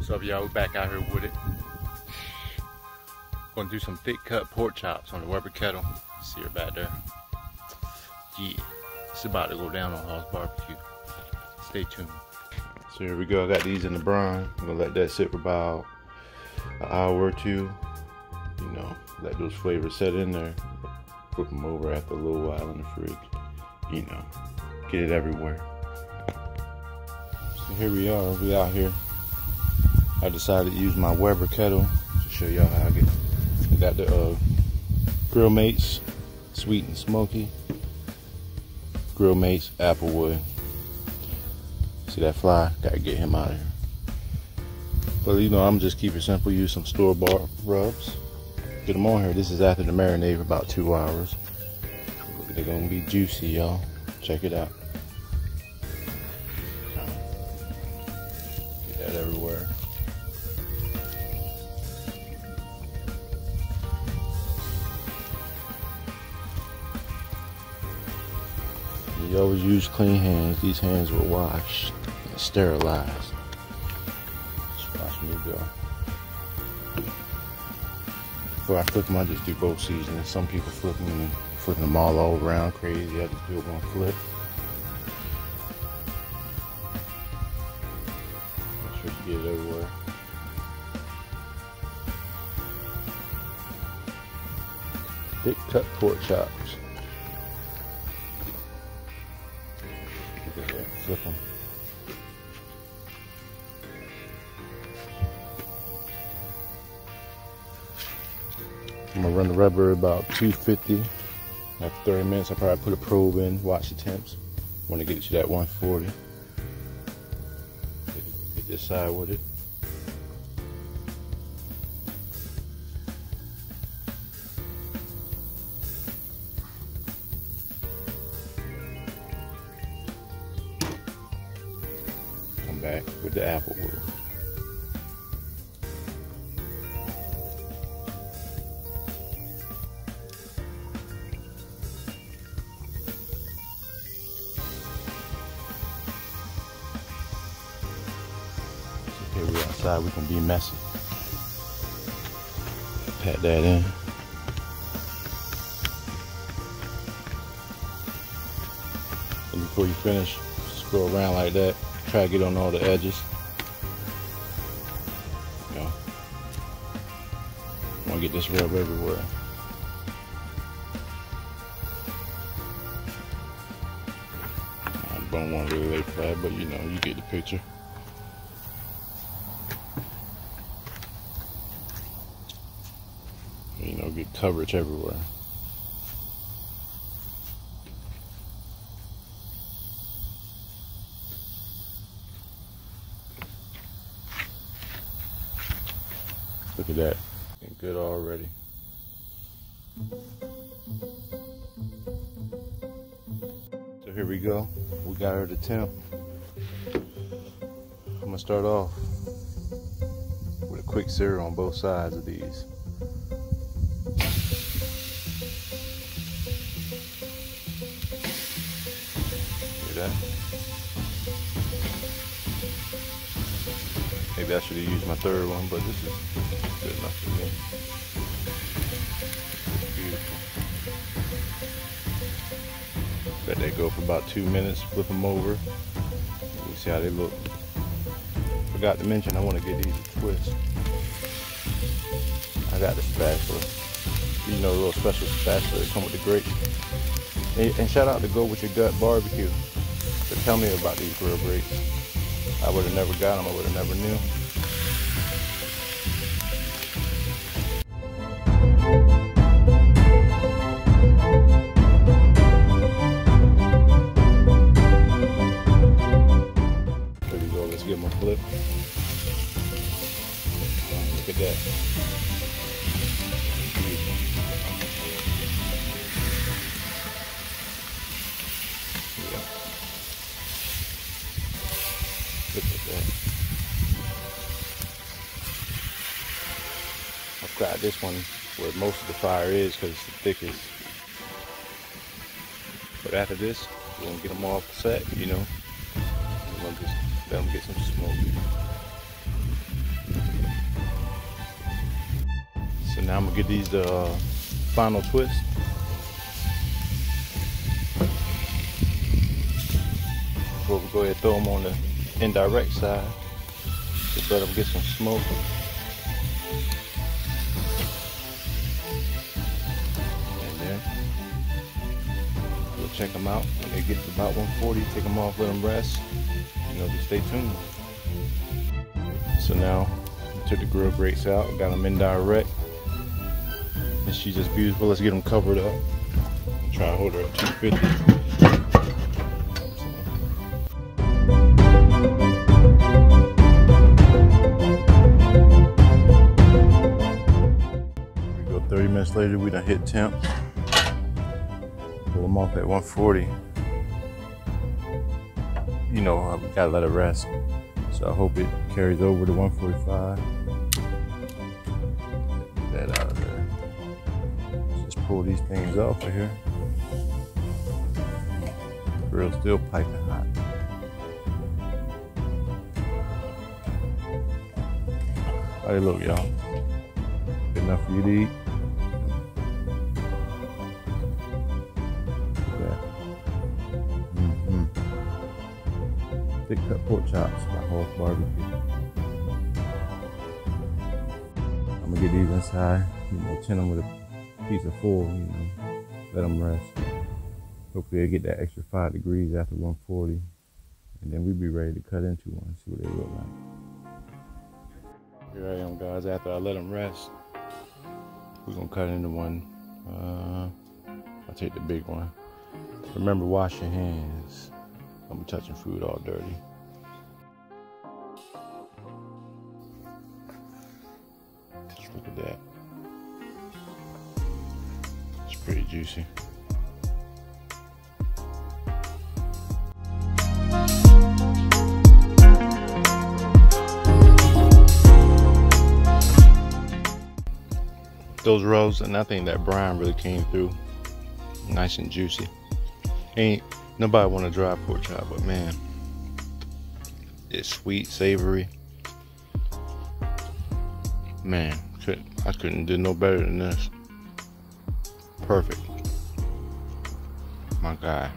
What's up, y'all? We're back out here with it. Gonna do some thick cut pork chops on the Weber Kettle. See her back there. Yeah, it's about to go down on HauseBBQ. Stay tuned. So here we go. I got these in the brine. I'm gonna let that sit for about an hour or two. You know, let those flavors set in there. Flip them over after a little while in the fridge. You know, get it everywhere. So here we are. We out here. I decided to use my Weber Kettle to show y'all how I get. I got the Grill Mates Sweet and Smoky. Grill Mates Applewood. See that fly? Gotta get him out of here. But you know, I'm just keep it simple. Use some store-bought rubs. Get them on here. This is after the marinade for about 2 hours. They're gonna be juicy, y'all. Check it out. Get that everywhere. You always use clean hands. These hands were washed and sterilized. Just watch me go. Before I flip them, I just do both seasonings. Some people flipping them all around crazy. I just do it one flip. Make sure you get it everywhere. Thick cut pork chops. Look at that, flip them. I'm gonna run the rubber about 250. After 30 minutes, I'll probably put a probe in, watch the temps. Want to get it to that 140. Get this side with it. Come back with the applewood. Okay, we're outside, we can be messy. Pat that in. And before you finish, scroll around like that. Try to get on all the edges. You know, want to get this rub everywhere. I don't want to really lay flat, but you know, you get the picture. You know, get coverage everywhere. Look at that, getting good already. So here we go. We got her to temp. I'm gonna start off with a quick sear on both sides of these. That. Maybe I should have used my third one, but this is good enough for me. Beautiful. Let that go for about 2 minutes, flip them over. You see how they look. Forgot to mention, I want to get these a twist. I got the spatula. You know, the little special spatula that come with the grate. And shout out to Go With Your Gut Barbecue. So tell me about these grill grates. I would have never got them. I would have never knew. There we go. Let's give them a flip. Look at that. Look at that. I've got this one where most of the fire is because it's the thickest. But after this, we're going to get them all set, you know. We're going to just let them get some smoke. now I'm gonna give these the final twist. Before we go ahead and throw them on the indirect side, just let them get some smoke. And then we'll check them out when they get to about 140. Take them off, let them rest. You know, just stay tuned. So now I took the grill grates out, got them indirect, and she's just beautiful. Let's get them covered up. Try to hold her at 250. Here we go. 30 minutes later, we done hit temp. Pull them off at 140. You know, we gotta let it rest. So I hope it carries over to 145. Get that out of there. Let's just pull these things off of here. Grill's still piping hot. How they look, y'all? Good enough for you to eat? Thick cut pork chops by HauseBBQ. I'm gonna get these inside, you know, tin them with a piece of foil, you know, let them rest. Hopefully they get that extra 5 degrees after 140, and then we'll be ready to cut into one, see what they look like. Here I am, guys, after I let them rest. We're gonna cut into one. I'll take the big one. Remember, wash your hands. I'm touching food all dirty. Just look at that. It's pretty juicy. Those rows, and I think that brine really came through nice and juicy. Ain't nobody want a dry pork chop, but man, it's sweet, savory. Man, I couldn't do no better than this. Perfect. My God.